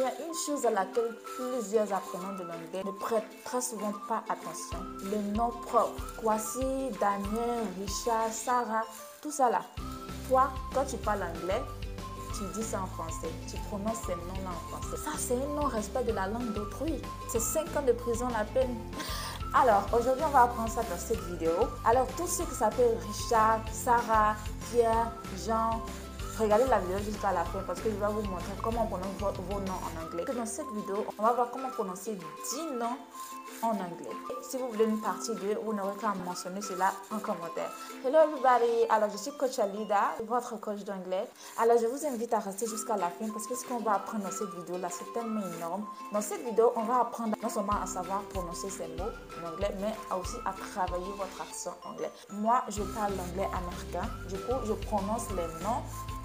Il y a une chose à laquelle plusieurs apprenants de l'anglais ne prêtent très souvent pas attention. Le nom propre. Kwasi, Daniel, Richard, Sarah, tout ça là. Toi, quand tu parles anglais, tu dis ça en français. Tu prononces ces noms-là en français. Ça, c'est un non-respect de la langue d'autrui. C'est 5 ans de prison la peine. Alors, aujourd'hui, on va apprendre ça dans cette vidéo. Alors, tous ceux qui s'appellent Richard, Sarah, Pierre, Jean, regardez la vidéo jusqu'à la fin parce que je vais vous montrer comment on prononce vos noms en anglais. Dans cette vidéo, on va voir comment prononcer 10 noms en anglais. Si vous voulez une partie 2, vous n'aurez qu'à mentionner cela en commentaire. Hello everybody, alors je suis coach Alida, votre coach d'anglais. Alors je vous invite à rester jusqu'à la fin parce que ce qu'on va apprendre dans cette vidéo là, c'est tellement énorme. Dans cette vidéo, on va apprendre non seulement à savoir prononcer ces mots en anglais, mais aussi à travailler votre accent anglais. Moi, je parle l'anglais américain, du coup, je prononce les noms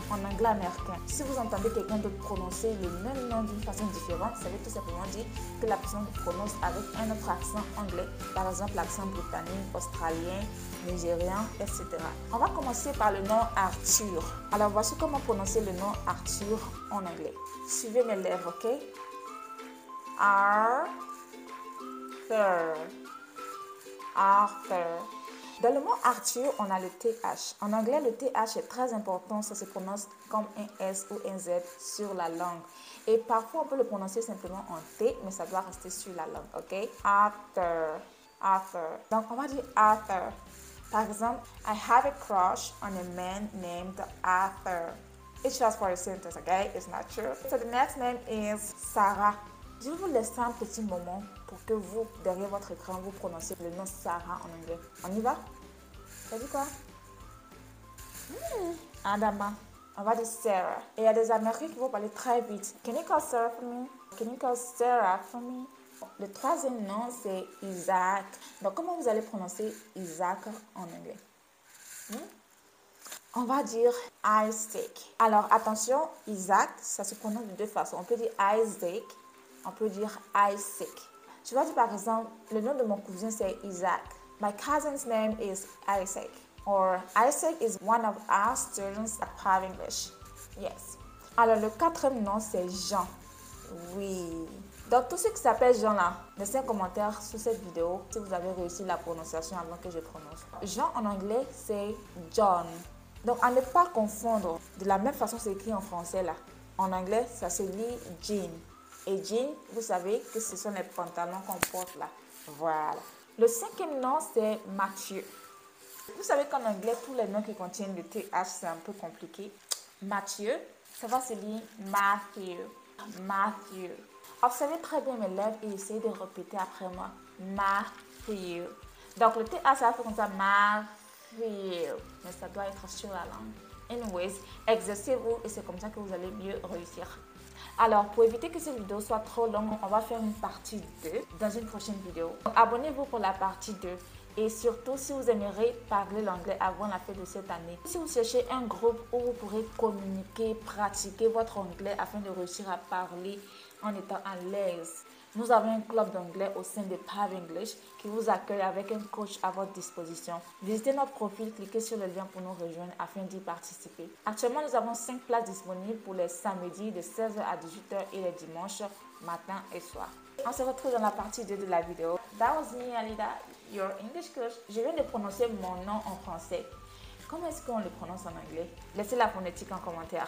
en anglais américain. Si vous entendez quelqu'un d'autre prononcer le même nom d'une façon différente, ça veut tout simplement dire que la personne prononce avec un autre accent anglais, par exemple l'accent britannique, australien, nigérien, etc. On va commencer par le nom Arthur. Alors voici comment prononcer le nom Arthur en anglais. Suivez mes lèvres, ok? Arthur. Arthur. Dans le mot Arthur, on a le TH. En anglais, le TH est très important. Ça se prononce comme un S ou un Z sur la langue. Et parfois, on peut le prononcer simplement en T, mais ça doit rester sur la langue, ok? Arthur. Arthur. Donc, on va dire Arthur. Par exemple, I have a crush on a man named Arthur. It's just for a sentence, okay? It's not true. So the next name is Sarah. Je vais vous laisser un petit moment pour que vous, derrière votre écran, vous prononciez le nom Sarah en anglais. On y va? Ça dit quoi? Adama. On va dire Sarah. Et il y a des Américains qui vont parler très vite. Can you call Sarah for me? Can you call Sarah for me? Le troisième nom, c'est Isaac. Donc, comment vous allez prononcer Isaac en anglais? On va dire Isaac. Alors, attention, Isaac, ça se prononce de deux façons. On peut dire Isaac. On peut dire Isaac. Tu vois, par exemple, le nom de mon cousin, c'est Isaac. My cousin's name is Isaac. Or Isaac is one of our students at Power English. Yes. Alors, le quatrième nom, c'est Jean. Oui. Donc, tous ceux qui s'appellent Jean là, laissez un commentaire sous cette vidéo si vous avez réussi la prononciation avant que je prononce. Jean en anglais, c'est John. Donc, à ne pas confondre. De la même façon, c'est écrit en français là. En anglais, ça se lit jean. Et jean, vous savez que ce sont les pantalons qu'on porte là. Voilà. Le cinquième nom, c'est Mathieu. Vous savez qu'en anglais, tous les noms qui contiennent le TH, c'est un peu compliqué. Mathieu, ça va se lire Matthew. Matthew. Observez très bien mes lèvres et essayez de répéter après moi. Matthew. Donc, le TH, ça va faire comme ça. Matthew. Mais ça doit être sur la langue. Anyways, exercez-vous et c'est comme ça que vous allez mieux réussir. Alors, pour éviter que cette vidéo soit trop longue, on va faire une partie 2 dans une prochaine vidéo. Abonnez-vous pour la partie 2. Et surtout, si vous aimeriez parler l'anglais avant la fin de cette année, si vous cherchez un groupe où vous pourrez communiquer, pratiquer votre anglais afin de réussir à parler en étant à l'aise, nous avons un club d'anglais au sein de Power English qui vous accueille avec un coach à votre disposition. Visitez notre profil, cliquez sur le lien pour nous rejoindre afin d'y participer. Actuellement, nous avons 5 places disponibles pour les samedis de 16h à 18h et les dimanches matin et soir. On se retrouve dans la partie 2 de la vidéo. That was me, Alida, your English coach. Je viens de prononcer mon nom en français. Comment est-ce qu'on le prononce en anglais? Laissez la phonétique en commentaire.